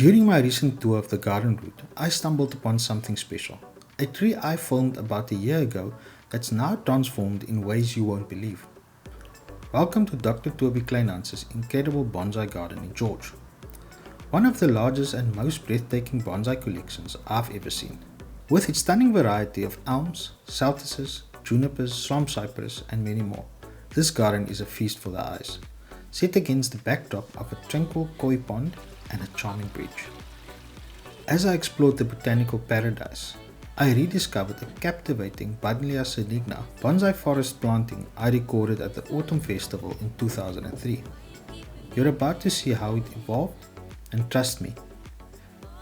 During my recent tour of the garden route, I stumbled upon something special. A tree I filmed about a year ago that's now transformed in ways you won't believe. Welcome to Dr. Tobie Kleynhans' incredible bonsai garden in George. One of the largest and most breathtaking bonsai collections I've ever seen. With its stunning variety of elms, celtices, junipers, swamp cypress, and many more, this garden is a feast for the eyes, set against the backdrop of a tranquil koi pond and a charming bridge. As I explored the botanical paradise, I rediscovered a captivating Buddleja saligna bonsai forest planting I recorded at the Autumn Festival in 2003. You're about to see how it evolved, and trust me,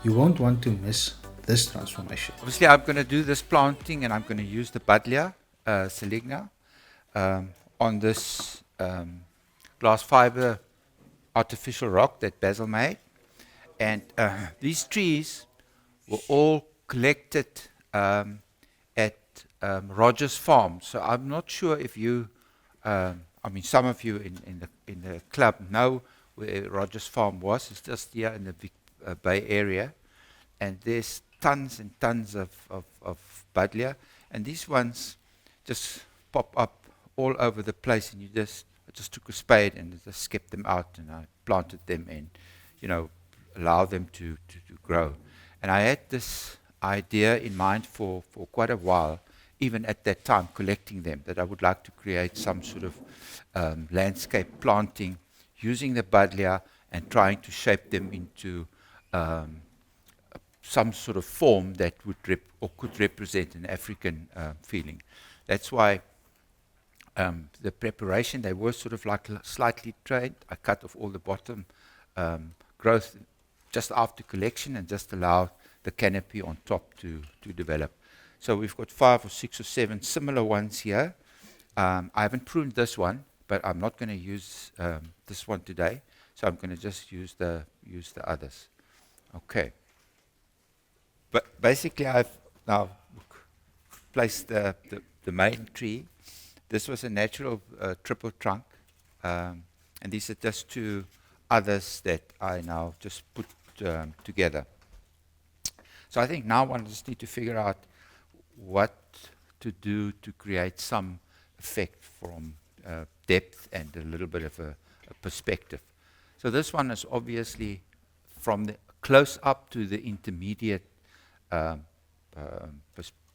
you won't want to miss this transformation. Obviously, I'm going to do this planting and I'm going to use the Buddleja saligna on this glass fiber artificial rock that Basil made. And these trees were all collected at Rogers Farm. So I'm not sure if you, some of you in the club know where Rogers Farm was. It's just here in the Bay Area. And there's tons and tons of Buddleja. And these ones just pop up all over the place. And I just took a spade and just skipped them out. And I planted them and, allow them to grow. And I had this idea in mind for quite a while, even at that time, collecting them, that I would like to create some sort of landscape planting using the Buddleja and trying to shape them into some sort of form that would could represent an African feeling. That's why the preparation, they were sort of like slightly trained. I cut off all the bottom growth just after collection and just allow the canopy on top to develop. So we've got 5 or 6 or 7 similar ones here. I haven't pruned this one, but I'm not going to use this one today. So I'm going to just use the others. Okay. But basically, I've now placed the main tree. This was a natural triple trunk, and these are just 2 others that I now just put together. So I think now one just need to figure out what to do to create some effect from depth and a little bit of a perspective. So this one is obviously from the close up to the intermediate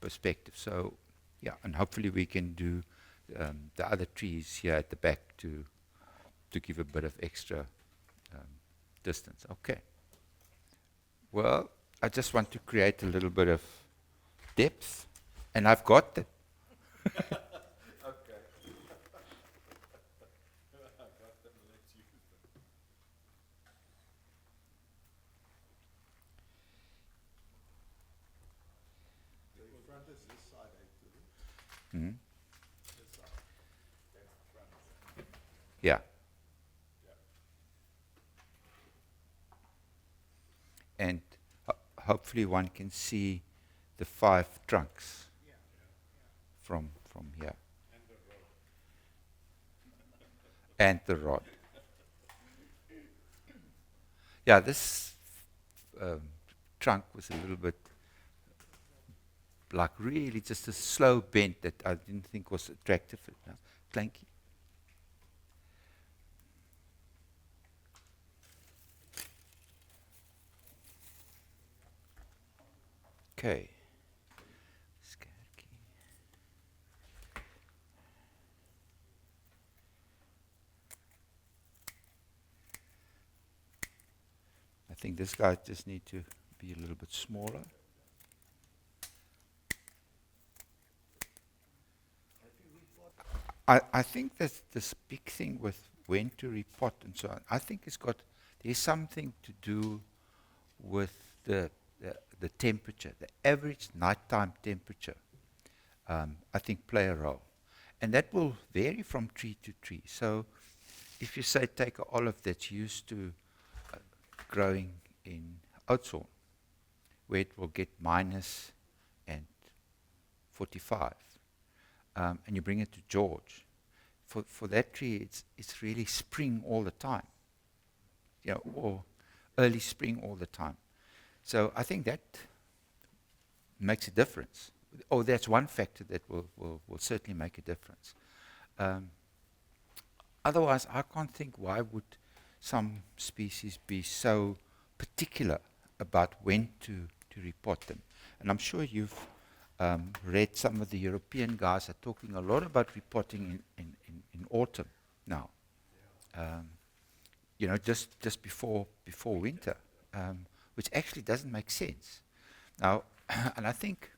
perspective. So yeah, and hopefully we can do the other trees here at the back to give a bit of extra distance. Okay. Well, I just want to create a little bit of depth, and I've got them. Okay. Mm-hmm. Yeah. And hopefully one can see the 5 trunks from here. And the rod. Yeah, this trunk was a little bit like really just a slow bend that I didn't think was attractive. Clanky. Okay. I think this guy just needs to be a little bit smaller. I think that this big thing with when to repot and so on, I think there's something to do with the temperature, the average nighttime temperature, I think play a role. And that will vary from tree to tree. So if you say take an olive that's used to growing in Oudtshoorn, where it will get minus and 45, and you bring it to George, for that tree, it's really spring all the time. Or early spring all the time. So I think that makes a difference. Oh, that's one factor that will certainly make a difference. Otherwise, I can't think why would some species be so particular about when to repot them. And I'm sure you've read some of the European guys are talking a lot about repotting in autumn now. Just before winter, which actually doesn't make sense. Now, and I think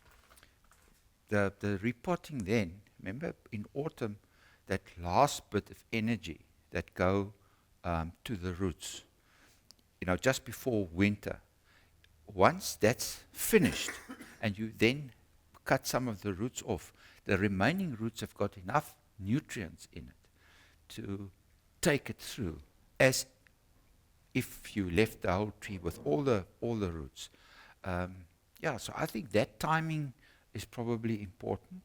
the repotting then, remember in autumn, that last bit of energy that go to the roots, just before winter, once that's finished and you then cut some of the roots off, the remaining roots have got enough nutrients in it to take it through, as if you left the whole tree with all the roots. So I think that timing is probably important.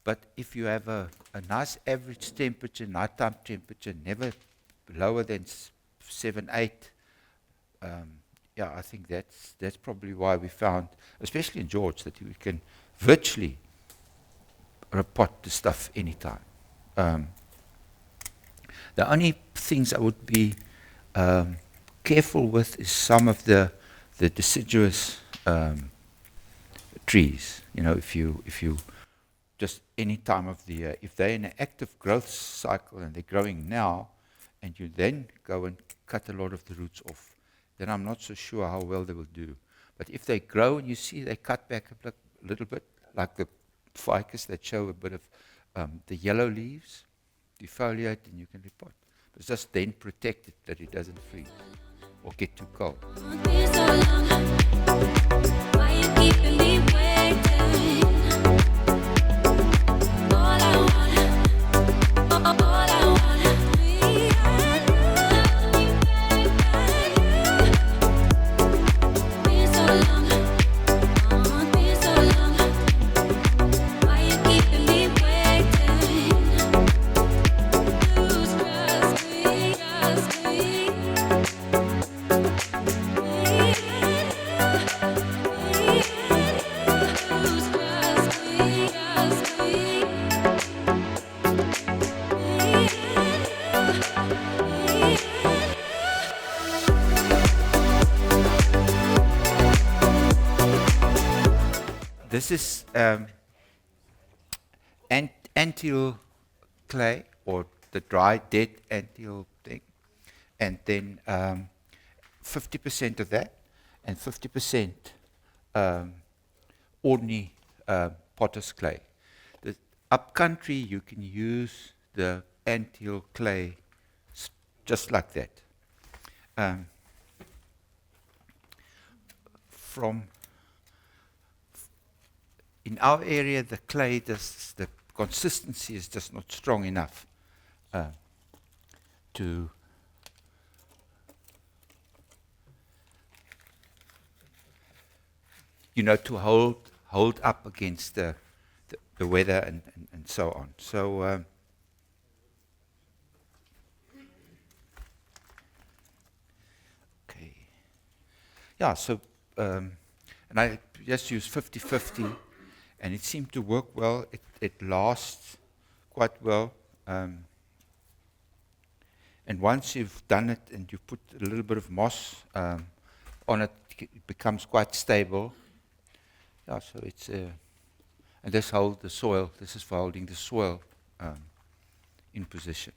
But if you have a nice average temperature, nighttime temperature, never lower than 7, 8, I think that's probably why we found, especially in George, that we can virtually repot the stuff anytime. The only things I would be careful with is some of the deciduous trees. If you just any time of the year, if they're in an active growth cycle and they're growing now, and you then go and cut a lot of the roots off, then I'm not so sure how well they will do. But if they grow and you see they cut back a little bit, like the ficus that show a bit of the yellow leaves, defoliate, and you can repot. But just then protect it that it doesn't freeze or get too cold. This is antill clay, or the dry, dead antill thing. And then 50% of that, and 50% ordinary potter's clay. The upcountry, you can use the antill clay just like that. In our area, the clay, the consistency is just not strong enough to hold up against the weather and so on. So okay, yeah. So and I just use 50-50. And it seemed to work well. It lasts quite well. And once you've done it and you put a little bit of moss on it, it becomes quite stable. Yeah, so it's and this holds the soil. This is for holding the soil in position.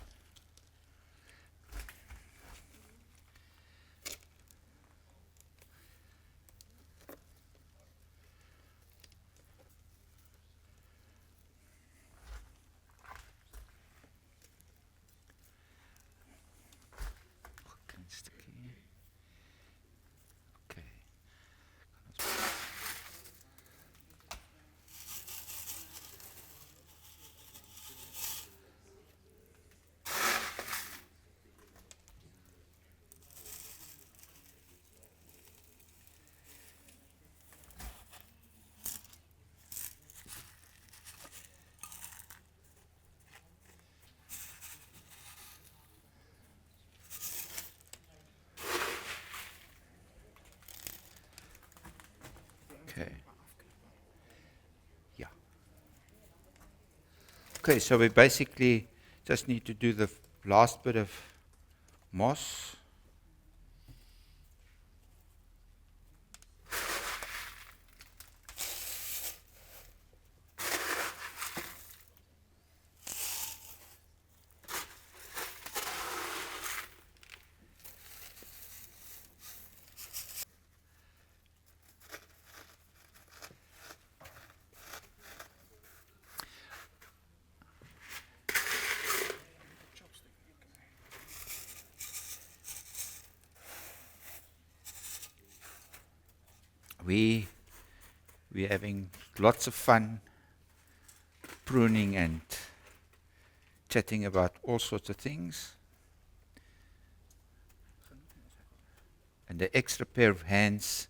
Okay. Yeah. Okay, so we basically just need to do the last bit of moss. We're having lots of fun pruning and chatting about all sorts of things. And the extra pair of hands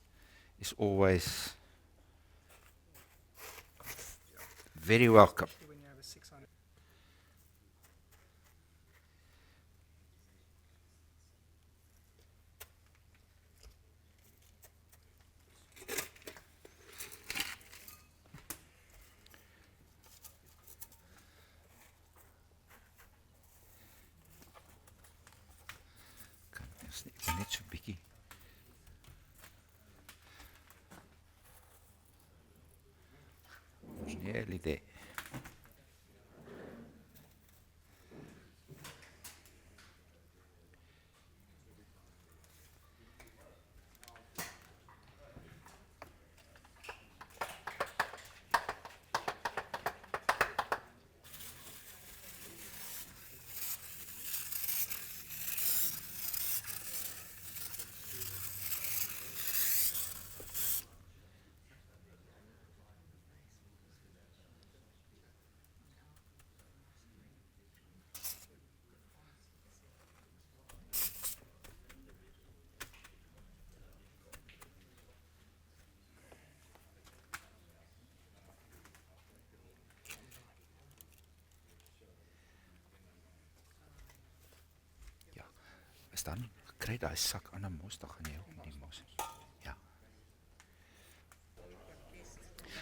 is always very welcome. Net so bietjie. Ons nearly there. Is dan kry daai sak ander mos daar gaan jy ook in die mos. Ja.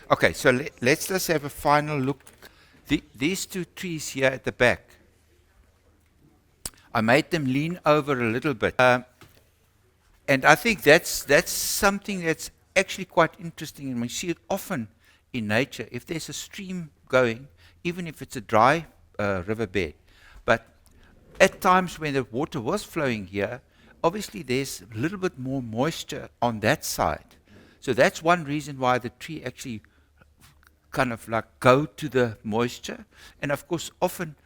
Okay, so let's just have a final look. These two trees here at the back, I made them lean over a little bit. And I think that's something that's actually quite interesting, and we see it often in nature. If there's a stream going, even if it's a dry riverbed, but at times when the water was flowing here, obviously there's a little bit more moisture on that side. So that's one reason why the tree actually kind of like go to the moisture. And of course, often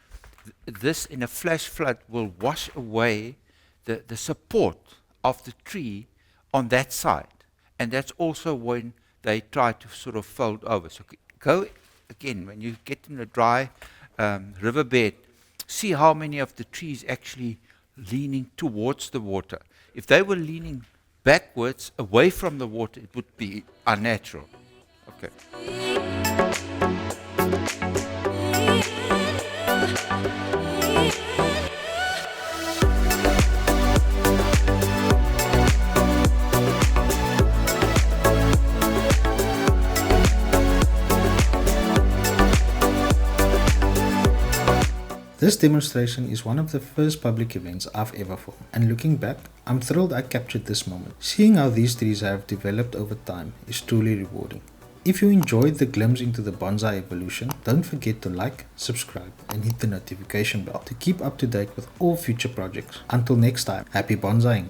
this in a flash flood will wash away the support of the tree on that side. And that's also when they try to sort of fold over. So go again, when you get in a dry riverbed, see how many of the trees actually leaning towards the water. If they were leaning backwards, away from the water, it would be unnatural. Okay. This demonstration is one of the first public events I've ever filmed, and looking back, I'm thrilled I captured this moment. Seeing how these trees have developed over time is truly rewarding. If you enjoyed the glimpse into the bonsai evolution, don't forget to like, subscribe, and hit the notification bell to keep up to date with all future projects. Until next time, happy bonsaiing!